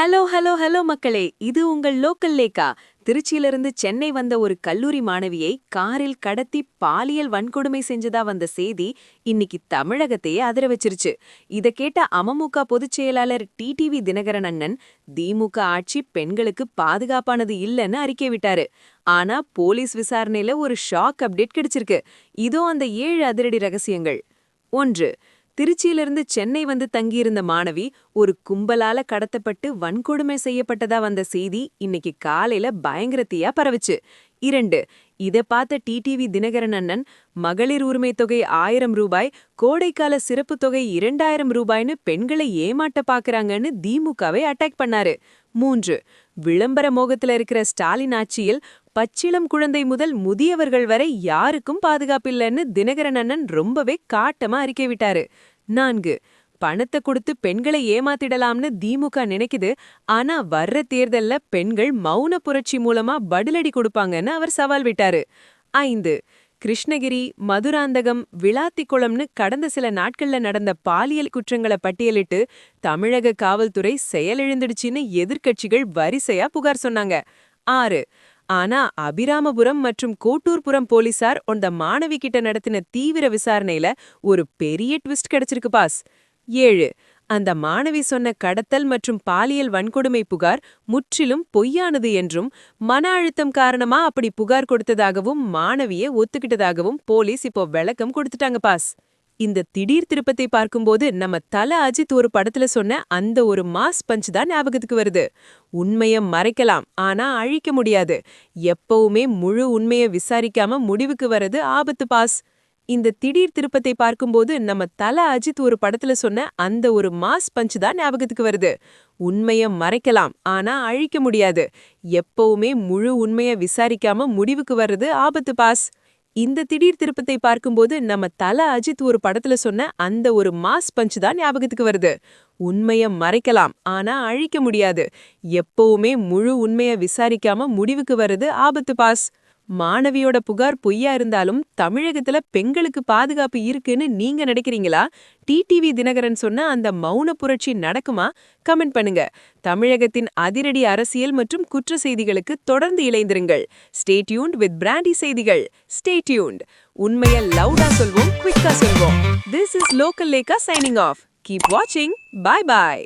Hello hello hello மக்களே, இது உங்கள் லோக்கல் லேக்கா. திருச்சியிலிருந்து சென்னை வந்த ஒரு கல்லூரி மாணவியை காரில் கடத்தி பாலியல் வன்கொடுமை செஞ்சதா வந்த செய்தி இன்னைக்கு தமிழகத்தையே அதிர வச்சிருச்சு. இத கேட்ட அமமுக பொதுச் செயலாளர் டிடிவி தினகரன் அண்ணன், திமுக ஆட்சி பெண்களுக்கு பாதுகாப்பானது இல்லைன்னு அறிக்கை விட்டாரு. ஆனா போலீஸ் விசாரணையில ஒரு ஷாக் அப்டேட் கிடைச்சிருக்கு. இதோ அந்த 7 அதிரடி ரகசியங்கள். 1. திருச்சியிலிருந்து சென்னை வந்து தங்கியிருந்த மாணவி ஒரு கும்பலால கடத்தப்பட்டு வன்கொடுமை செய்யப்பட்டதா வந்த செய்தி இன்னைக்கு காலையில பயங்கர தீயா பரவுச்சு. 2. இத பார்த்த டிடிவி தினகரன் அண்ணன், மகளிர் உரிமை தொகை 1000 ரூபாய், கோடைக்கால சிறப்பு தொகை 2000 ரூபாய்னு பெண்களை ஏமாட்ட பாக்குறாங்கன்னு திமுகவை அட்டாக் பண்ணாரு. 3. விளம்பர மோகத்துல இருக்கிற ஸ்டாலின் ஆட்சியில் பச்சிளம் குழந்தை முதல் முதியவர்கள் வரை யாருக்கும் பாதுகாப்பில்லைன்னு தினகரன் அண்ணன் ரொம்பவே காட்டமா அறிக்கை விட்டாரு. 4. பணத்தை கொடுத்து பெண்களை ஏமாத்திடலாம்னு திமுக நினைக்குது. ஆனா வர்ற தேர்தல்ல பெண்கள் மௌன புரட்சி மூலமா பதிலடி கொடுப்பாங்கன்னு அவர் சவால் விட்டாரு. 5. கிருஷ்ணகிரி, மதுராந்தகம், விளாத்திக்குளம்னு கடந்த சில நாட்கள்ல நடந்த பாலியல் குற்றங்களை பட்டியலிட்டு தமிழக காவல்துறை செயலிழந்துடுச்சின்னு எதிர்க்கட்சிகள் வரிசையா புகார் சொன்னாங்க. 6. ஆனா அபிராமபுரம் மற்றும் கோட்டூர்புரம் போலீசார் அந்த மாணவி கிட்ட நடத்தின தீவிர விசாரணையில ஒரு பெரிய ட்விஸ்ட் கிடைச்சிருக்கு பாஸ். 7. அந்த மாணவி சொன்ன கடத்தல் மற்றும் பாலியல் வன்கொடுமை புகார் முற்றிலும் பொய்யானது என்றும், மன அழுத்தம் காரணமா அப்படி புகார் கொடுத்ததாகவும் மாணவியே ஒத்துக்கிட்டதாகவும் போலீஸ் இப்போ விளக்கம் கொடுத்துட்டாங்க பாஸ். இந்த திடீர் திருப்பத்தை பார்க்கும்போது நம்ம தல அஜித் ஒரு படத்துல சொன்ன அந்த ஒரு மாஸ் பஞ்ச் தான் ஞாபகத்துக்கு வருது. உண்மைய மறைக்கலாம், ஆனா அழிக்க முடியாது. எப்பவுமே முழு உண்மைய விசாரிக்காம முடிவுக்கு வர்றது ஆபத்து பாஸ். இந்த திடீர் திருப்பத்தை பார்க்கும்போது நம்ம தல அஜித் ஒரு படத்துல சொன்ன அந்த ஒரு மாஸ் பஞ்ச் தான் ஞாபகத்துக்கு வருது. உண்மைய மறைக்கலாம், ஆனா அழிக்க முடியாது. எப்பவுமே முழு உண்மைய விசாரிக்காம முடிவுக்கு வர்றது ஆபத்து பாஸ். இந்த திடீர் திருப்பத்தை பார்க்கும்போது நம்ம தல அஜித் ஒரு படத்துல சொன்ன அந்த ஒரு மாஸ் பஞ்ச் தான் ஞாபகத்துக்கு வருது. உண்மைய மறைக்கலாம், ஆனா அழிக்க முடியாது. எப்பவுமே முழு உண்மைய விசாரிக்காம முடிவுக்கு வர்றது ஆபத்து பாஸ். மாணவியோட புகார் பொய்யா இருந்தாலும் தமிழகத்துல பெண்களுக்கு பாதுகாப்பு இருக்குன்னு நீங்க நினைக்கிறீங்களா? டிடிவி தினகரன் சொன்ன அந்த மௌன புரட்சி நடக்குமா? கமெண்ட் பண்ணுங்க. தமிழகத்தின் அதிரடி அரசியல் மற்றும் குற்ற செய்திகளுக்கு தொடர்ந்து இணைந்திருங்கள். ஸ்டே டியூன்ட் வித் பிராண்டி செய்திகள். Stay tuned. உண்மைய லவுடா சொல்வோம், குவிக்கா சொல்வோம். This is Local Leka signing off. Keep watching. Bye bye.